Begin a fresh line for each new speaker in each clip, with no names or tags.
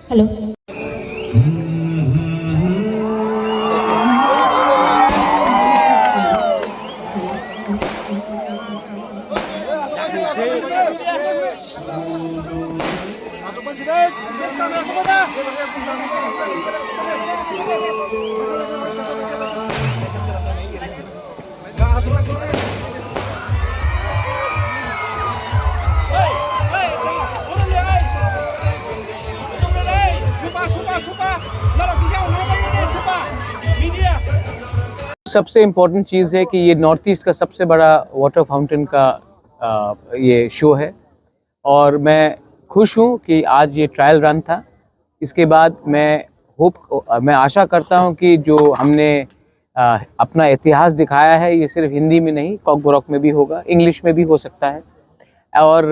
Hello.
सबसे important चीज़ है कि ये नॉर्थ ईस्ट का सबसे बड़ा वाटर फाउंटेन का ये शो है और मैं खुश हूँ कि आज ये ट्रायल रन था। इसके बाद मैं आशा करता हूँ कि जो हमने अपना इतिहास दिखाया है ये सिर्फ हिंदी में नहीं, कॉकबोरॉक में भी होगा, इंग्लिश में भी हो सकता है। और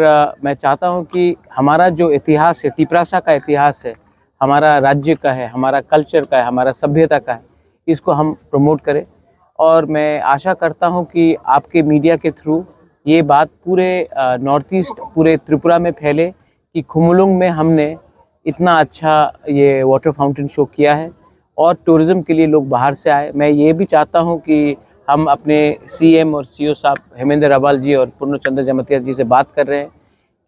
मैं चाहता हूँ कि हमारा जो इतिहास है, तिपरासा का इतिहास है, हमारा राज्य का है, हमारा कल्चर का है, हमारा सभ्यता का है, इसको हम प्रमोट करें। और मैं आशा करता हूं कि आपके मीडिया के थ्रू ये बात पूरे नॉर्थ ईस्ट, पूरे त्रिपुरा में फैले कि खुमुलुंग में हमने इतना अच्छा ये वाटर फाउंटेन शो किया है और टूरिज़्म के लिए लोग बाहर से आए। मैं ये भी चाहता हूं कि हम अपने सीएम और सीओ साहब हेमेंद्र अबाल जी और पूर्णचंद्र जमतिया जी से बात कर रहे हैं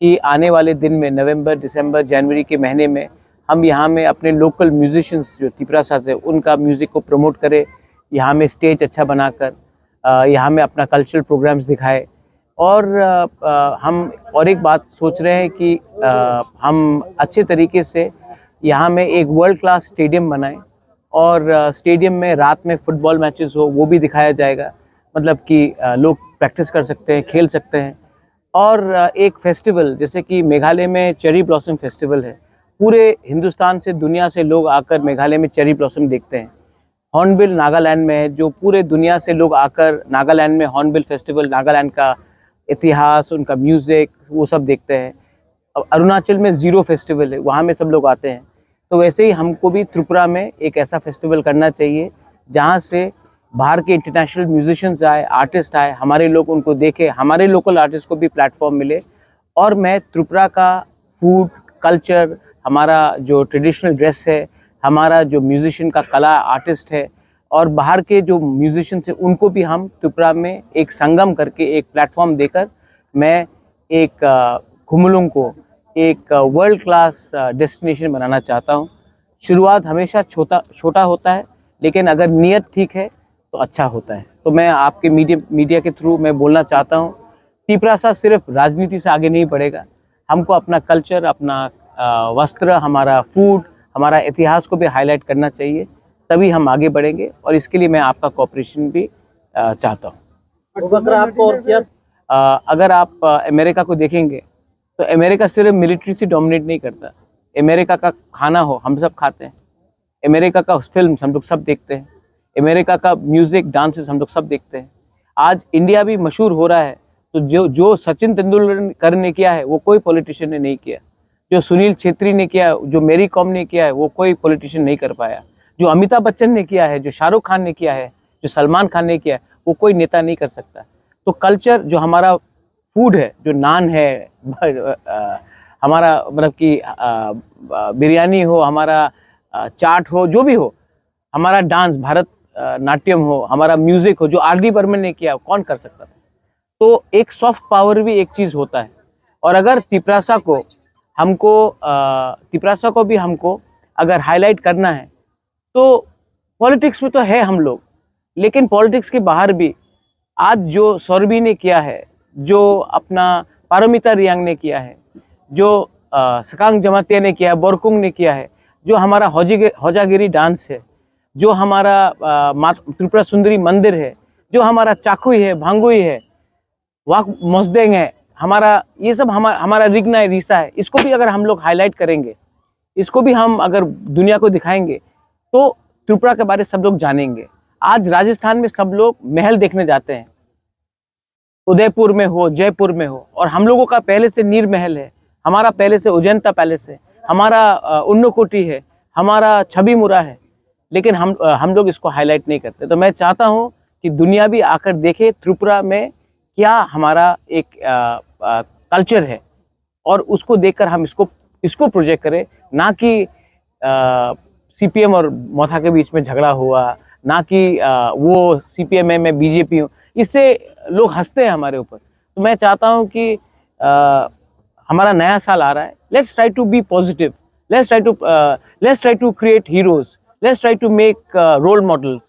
कि आने वाले दिन में नवंबर, दिसंबर, जनवरी के महीने में हम यहाँ में अपने लोकल म्यूजिशियंस जो तिपरासा से उनका म्यूज़िक को प्रमोट करें, यहाँ में स्टेज अच्छा बनाकर यहाँ में अपना कल्चरल प्रोग्राम्स दिखाए। और हम और एक बात सोच रहे हैं कि हम अच्छे तरीके से यहाँ में एक वर्ल्ड क्लास स्टेडियम बनाएं और स्टेडियम में रात में फुटबॉल मैचेस हो वो भी दिखाया जाएगा, मतलब कि लोग प्रैक्टिस कर सकते हैं, खेल सकते हैं। और एक फेस्टिवल जैसे कि मेघालय में चेरी ब्लॉसम फेस्टिवल है, पूरे हिंदुस्तान से, दुनिया से लोग आकर मेघालय में चेरी ब्लॉसम देखते हैं। हॉर्नबिल नागालैंड में है, जो पूरे दुनिया से लोग आकर नागालैंड में हॉर्नबिल फेस्टिवल, नागालैंड का इतिहास, उनका म्यूज़िक, वो सब देखते हैं। अब अरुणाचल में ज़ीरो फेस्टिवल है, वहाँ में सब लोग आते हैं। तो वैसे ही हमको भी त्रिपुरा में एक ऐसा फेस्टिवल करना चाहिए जहाँ से बाहर के इंटरनेशनल म्यूजिशियंस आए, आर्टिस्ट आए, हमारे लोग उनको देखें, हमारे लोकल आर्टिस्ट को भी प्लेटफॉर्म मिले। और मैं त्रिपुरा का फूड, कल्चर, हमारा जो ट्रेडिशनल ड्रेस है, हमारा जो म्यूजिशियन का कला आर्टिस्ट है और बाहर के जो म्यूजिशियंस हैं उनको भी हम त्रिपुरा में एक संगम करके एक प्लेटफॉर्म देकर मैं एक खुमुलुंग को एक वर्ल्ड क्लास डेस्टिनेशन बनाना चाहता हूं। शुरुआत हमेशा छोटा होता है, लेकिन अगर नीयत ठीक है तो अच्छा होता है। तो मैं आपके मीडिया के थ्रू मैं बोलना चाहता हूं, तिपरासा सिर्फ राजनीति से आगे नहीं बढ़ेगा। हमको अपना कल्चर, अपना वस्त्र, हमारा फूड, हमारा इतिहास को भी हाईलाइट करना चाहिए, तभी हम आगे बढ़ेंगे। और इसके लिए मैं आपका कोऑपरेशन भी चाहता हूँ।
आपको और क्या
अगर आप अमेरिका को देखेंगे तो अमेरिका सिर्फ मिलिट्री से डोमिनेट नहीं करता। अमेरिका का खाना हो हम सब खाते हैं, अमेरिका का फिल्म हम लोग सब देखते हैं, अमेरिका का म्यूज़िक, डांसेस हम लोग सब देखते हैं। आज इंडिया भी मशहूर हो रहा है, तो जो सचिन तेंदुलकर ने किया है वो कोई पॉलिटिशियन ने नहीं किया। जो सुनील छेत्री ने किया, जो मेरी कॉम ने किया है, वो कोई पॉलिटिशियन नहीं कर पाया। जो अमिताभ बच्चन ने किया है, जो शाहरुख खान ने किया है, जो सलमान खान ने किया है, वो कोई नेता नहीं कर सकता। तो कल्चर, जो हमारा फूड है, जो नान है, हमारा मतलब कि बिरयानी हो, हमारा चाट हो, जो भी हो, हमारा डांस, भारत नाट्यम हो, हमारा म्यूज़िक हो, जो आर.डी. बर्मन ने किया, कौन कर सकता था। तो एक सॉफ्ट पावर भी एक चीज़ होता है। और अगर तिपरासा को भी हमको अगर हाईलाइट करना है तो पॉलिटिक्स में तो है हम लोग, लेकिन पॉलिटिक्स के बाहर भी आज जो सौरभी ने किया है, जो अपना पारमिता रियांग ने किया है, जो सकांग जमातिया ने किया है, बोरकुंग ने किया है, जो हमारा हौजागिरी डांस है, जो हमारा त्रिपुरा सुंदरी मंदिर है, जो हमारा चाकुई है, भांगुई है, वाक मोसदेंग है, हमारा ये सब हमारा रिगना है, रीसा है, इसको भी अगर हम लोग हाईलाइट करेंगे, इसको भी हम अगर दुनिया को दिखाएंगे तो त्रिपुरा के बारे सब लोग जानेंगे। आज राजस्थान में सब लोग महल देखने जाते हैं, उदयपुर में हो, जयपुर में हो, और हम लोगों का पहले से नीर महल है, हमारा पहले से अजंता पैलेस है, हमारा उन्नकोटी है, हमारा छवि मुरा है, लेकिन हम लोग इसको हाईलाइट नहीं करते। तो मैं चाहता हूँ कि दुनिया भी आकर देखे त्रिपुरा में क्या हमारा एक कल्चर है, और उसको देखकर हम इसको प्रोजेक्ट करें, ना कि सीपीएम और मोथा के बीच में झगड़ा हुआ, ना कि वो सीपीएम है मैं बीजेपी हूँ, इससे लोग हंसते हैं हमारे ऊपर। तो मैं चाहता हूँ कि हमारा नया साल आ रहा है, let's try to be positive, let's try to create heroes, let's try to make role models.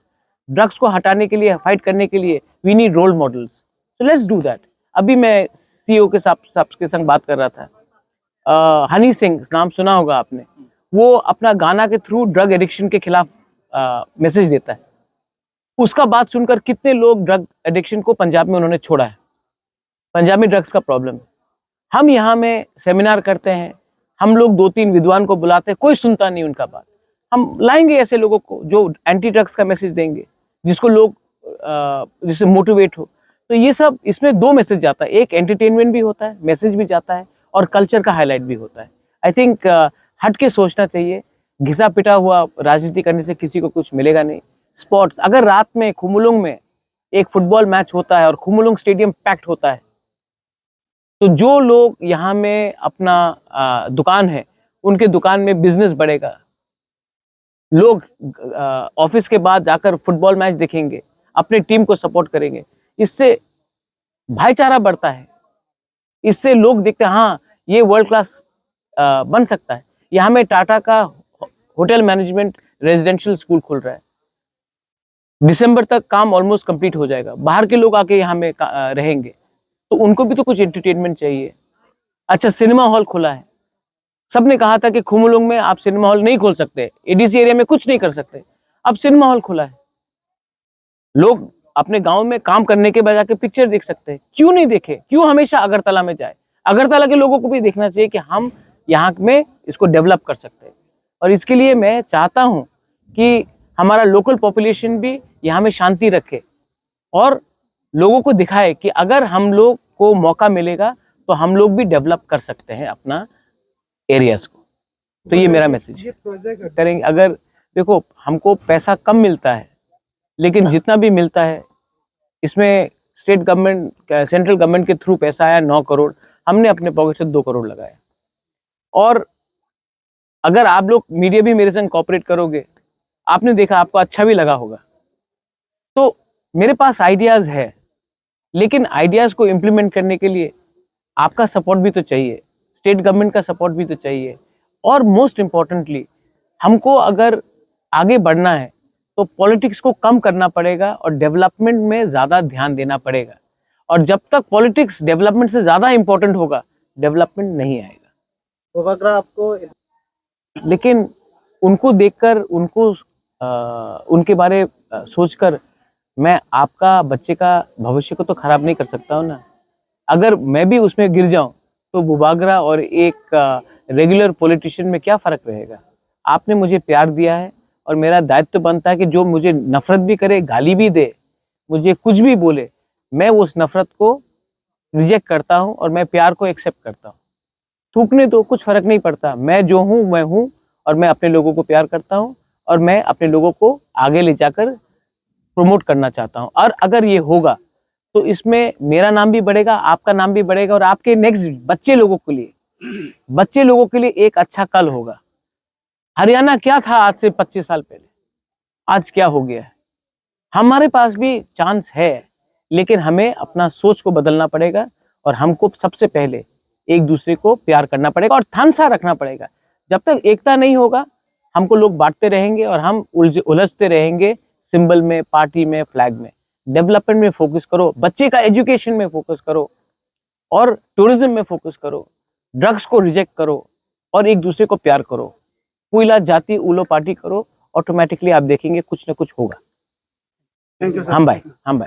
Drugs को हटाने के लिए, फाइट करने के लिए we need role models, so let's do that. अभी मैं सीईओ के साथ के संग बात कर रहा था, हनी सिंह नाम सुना होगा आपने, वो अपना गाना के थ्रू ड्रग एडिक्शन के खिलाफ मैसेज देता है। उसका बात सुनकर कितने लोग ड्रग एडिक्शन को पंजाब में उन्होंने छोड़ा है। पंजाब में ड्रग्स का प्रॉब्लम है। हम यहाँ में सेमिनार करते हैं, हम लोग 2-3 विद्वान को बुलाते हैं, कोई सुनता नहीं उनका बात। हम लाएंगे ऐसे लोगों को जो एंटी ड्रग्स का मैसेज देंगे, जिसको लोग जिससे मोटिवेट हो। तो ये सब इसमें 2 मैसेज जाता है, एक एंटरटेनमेंट भी होता है, मैसेज भी जाता है, और कल्चर का हाईलाइट भी होता है। आई थिंक हट के सोचना चाहिए। घिसा पिटा हुआ राजनीति करने से किसी को कुछ मिलेगा नहीं। स्पोर्ट्स, अगर रात में खुमुलुंग में एक फुटबॉल मैच होता है और खुमुलुंग स्टेडियम पैक्ड होता है, तो जो लोग यहाँ में अपना दुकान है, उनके दुकान में बिजनेस बढ़ेगा। लोग ऑफिस के बाद जाकर फुटबॉल मैच देखेंगे, अपने टीम को सपोर्ट करेंगे। इससे भाईचारा बढ़ता है, इससे लोग देखते हैं हाँ ये वर्ल्ड क्लास बन सकता है। यहाँ में टाटा का होटल मैनेजमेंट रेजिडेंशियल स्कूल खुल रहा है, दिसंबर तक काम ऑलमोस्ट कंप्लीट हो जाएगा। बाहर के लोग आके यहाँ में रहेंगे, तो उनको भी तो कुछ एंटरटेनमेंट चाहिए। अच्छा, सिनेमा हॉल खुला है। सबने कहा था कि खुमुलुंग में आप सिनेमा हॉल नहीं खोल सकते, एडीसी एरिया में कुछ नहीं कर सकते, अब सिनेमा हॉल खुला है। लोग अपने गांव में काम करने के बजाय के पिक्चर देख सकते हैं। क्यों नहीं देखे? क्यों हमेशा अगरतला में जाए? अगरतला के लोगों को भी देखना चाहिए कि हम यहाँ में इसको डेवलप कर सकते हैं। और इसके लिए मैं चाहता हूँ कि हमारा लोकल पॉपुलेशन भी यहाँ में शांति रखे और लोगों को दिखाए कि अगर हम लोग को मौका मिलेगा तो हम लोग भी डेवलप कर सकते हैं अपना एरियाज को। तो ये मेरा मैसेज करेंगे। अगर देखो, हमको पैसा कम मिलता है, लेकिन जितना भी मिलता है इसमें स्टेट गवर्नमेंट, सेंट्रल गवर्नमेंट के थ्रू पैसा आया 9 करोड़, हमने अपने पॉकेट से 2 करोड़ लगाया। और अगर आप लोग मीडिया भी मेरे संग कोऑपरेट करोगे, आपने देखा, आपको अच्छा भी लगा होगा। तो मेरे पास आइडियाज है, लेकिन आइडियाज को इम्प्लीमेंट करने के लिए आपका सपोर्ट भी तो चाहिए, स्टेट गवर्नमेंट का सपोर्ट भी तो चाहिए। और मोस्ट इम्पॉर्टेंटली, हमको अगर आगे बढ़ना है तो पॉलिटिक्स को कम करना पड़ेगा और डेवलपमेंट में ज़्यादा ध्यान देना पड़ेगा। और जब तक पॉलिटिक्स डेवलपमेंट से ज़्यादा इम्पोर्टेंट होगा, डेवलपमेंट नहीं आएगा।
तो अगर आपको,
लेकिन उनको देखकर, उनके बारे सोचकर मैं आपका बच्चे का भविष्य को तो खराब नहीं कर सकता हूँ ना। अगर मैं भी उसमें गिर जाऊं तो बुबागरा और एक रेगुलर पॉलिटिशियन में क्या फ़र्क रहेगा? आपने मुझे प्यार दिया है और मेरा दायित्व बनता है कि जो मुझे नफ़रत भी करे, गाली भी दे, मुझे कुछ भी बोले, मैं उस नफ़रत को रिजेक्ट करता हूँ और मैं प्यार को एक्सेप्ट करता हूँ। थूकने दो, कुछ फ़र्क नहीं पड़ता। मैं जो हूँ मैं हूँ, और मैं अपने लोगों को प्यार करता हूँ और मैं अपने लोगों को आगे ले जाकर प्रमोट करना चाहता हूँ। और अगर ये होगा तो इसमें मेरा नाम भी बढ़ेगा, आपका नाम भी बढ़ेगा, और आपके नेक्स्ट बच्चे लोगों के लिए एक अच्छा कल होगा। हरियाणा क्या था आज से 25 साल पहले, आज क्या हो गया है? हमारे पास भी चांस है, लेकिन हमें अपना सोच को बदलना पड़ेगा और हमको सबसे पहले एक दूसरे को प्यार करना पड़ेगा और थानसा रखना पड़ेगा। जब तक एकता नहीं होगा, हमको लोग बांटते रहेंगे और हम उलझते रहेंगे सिंबल में, पार्टी में, फ्लैग में। डेवलपमेंट में फोकस करो, बच्चे का एजुकेशन में फोकस करो और टूरिज्म में फोकस करो। ड्रग्स को रिजेक्ट करो और एक दूसरे को प्यार करो। पुइला जाति उलो पार्टी करो, ऑटोमेटिकली आप देखेंगे कुछ ना कुछ होगा।
Thank you sir.
हम भाई।